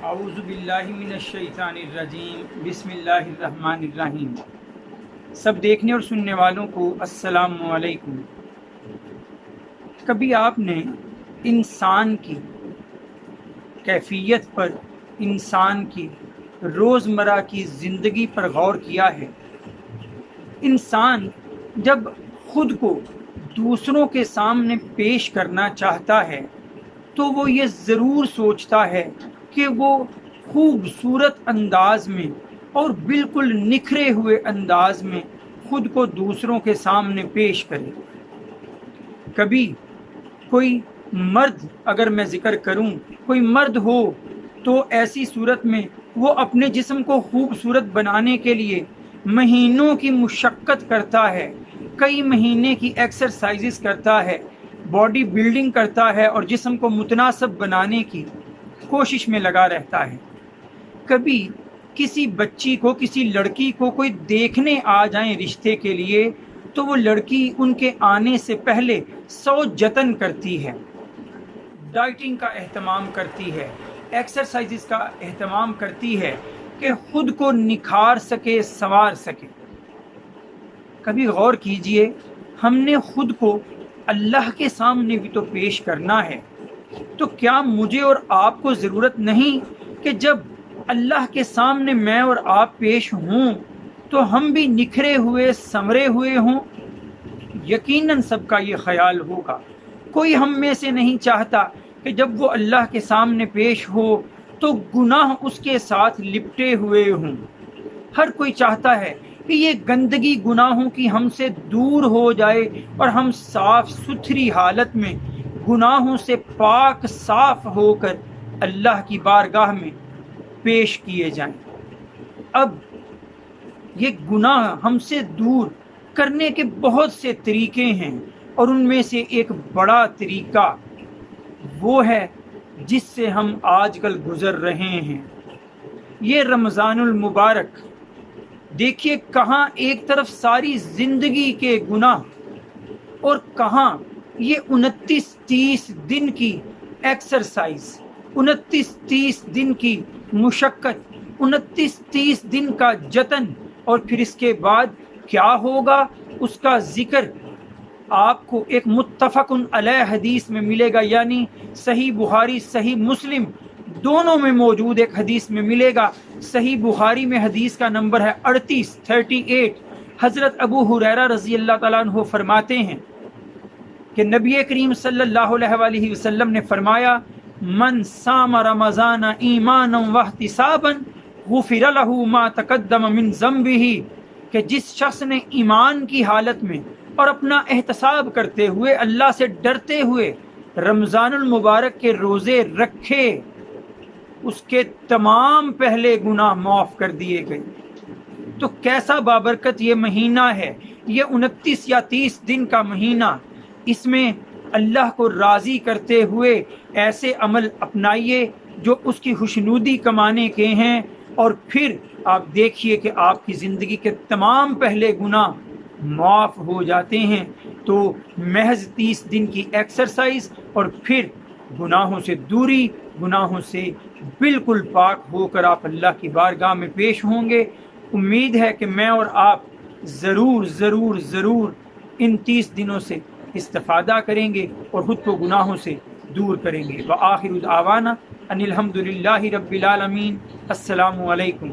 اعوذ باللہ من الشیطان الرجیم، بسم اللہ الرحمن الرحیم۔ سب دیکھنے اور سننے والوں کو السلام علیکم۔ کبھی آپ نے انسان کی کیفیت پر، انسان کی روزمرہ کی زندگی پر غور کیا ہے؟ انسان جب خود کو دوسروں کے سامنے پیش کرنا چاہتا ہے تو وہ یہ ضرور سوچتا ہے کہ وہ خوبصورت انداز میں اور بالکل نکھرے ہوئے انداز میں خود کو دوسروں کے سامنے پیش کرے۔ کبھی کوئی مرد، اگر میں ذکر کروں، کوئی مرد ہو تو ایسی صورت میں وہ اپنے جسم کو خوبصورت بنانے کے لیے مہینوں کی مشقت کرتا ہے، کئی مہینے کی ایکسرسائزز کرتا ہے، باڈی بلڈنگ کرتا ہے اور جسم کو متناسب بنانے کی کوشش میں لگا رہتا ہے۔ کبھی کسی بچی کو، کسی لڑکی کو کوئی دیکھنے آ جائیں رشتے کے لیے تو وہ لڑکی ان کے آنے سے پہلے 100 جتن کرتی ہے، ڈائٹنگ کا اہتمام کرتی ہے، ایکسرسائزز کا اہتمام کرتی ہے کہ خود کو نکھار سکے، سنوار سکے۔ کبھی غور کیجئے، ہم نے خود کو اللہ کے سامنے بھی تو پیش کرنا ہے، تو کیا مجھے اور آپ کو ضرورت نہیں کہ جب اللہ کے سامنے میں اور آپ پیش ہوں تو ہم بھی نکھرے ہوئے، سنورے ہوئے ہوں؟ یقیناً سب کا یہ خیال ہوگا۔ کوئی ہم میں سے نہیں چاہتا کہ جب وہ اللہ کے سامنے پیش ہو تو گناہ اس کے ساتھ لپٹے ہوئے ہوں۔ ہر کوئی چاہتا ہے کہ یہ گندگی گناہوں کی ہم سے دور ہو جائے اور ہم صاف ستھری حالت میں گناہوں سے پاک صاف ہو کر اللہ کی بارگاہ میں پیش کیے جائیں۔ اب یہ گناہ ہم سے دور کرنے کے بہت سے طریقے ہیں، اور ان میں سے ایک بڑا طریقہ وہ ہے جس سے ہم آج کل گزر رہے ہیں۔ یہ رمضان المبارک، دیکھیے کہاں ایک طرف ساری زندگی کے گناہ اور کہاں یہ 29-30 دن کی ایکسرسائز، 29-30 دن کی مشقت، 29-30 دن کا جتن، اور پھر اس کے بعد کیا ہوگا اس کا ذکر آپ کو ایک متفق علیہ حدیث میں ملے گا، یعنی صحیح بخاری، صحیح مسلم دونوں میں موجود ایک حدیث میں ملے گا۔ صحیح بخاری میں حدیث کا نمبر ہے 38۔ حضرت ابو ہریرہ رضی اللہ تعالیٰ عنہ فرماتے ہیں کہ نبی کریم صلی اللہ علیہ وآلہ وسلم نے فرمایا، من صام رمضان ایمانا واحتسابا غفر له ما تقدم من ذنبہ، کہ جس شخص نے ایمان کی حالت میں اور اپنا احتساب کرتے ہوئے، اللہ سے ڈرتے ہوئے رمضان المبارک کے روزے رکھے، اس کے تمام پہلے گناہ معاف کر دیے گئے۔ تو کیسا بابرکت یہ مہینہ ہے، یہ 29 یا 30 دن کا مہینہ۔ اس میں اللہ کو راضی کرتے ہوئے ایسے عمل اپنائیے جو اس کی خوشنودی کمانے کے ہیں، اور پھر آپ دیکھیے کہ آپ کی زندگی کے تمام پہلے گناہ معاف ہو جاتے ہیں۔ تو محض 30 دن کی ایکسرسائز اور پھر گناہوں سے دوری، گناہوں سے بالکل پاک ہو کر آپ اللہ کی بارگاہ میں پیش ہوں گے۔ امید ہے کہ میں اور آپ ضرور ضرور ضرور ان 30 دنوں سے استفادہ کریں گے اور خود کو گناہوں سے دور کریں گے۔ وآخر دعوانا ان الحمد للہ رب العالمین۔ السلام علیکم۔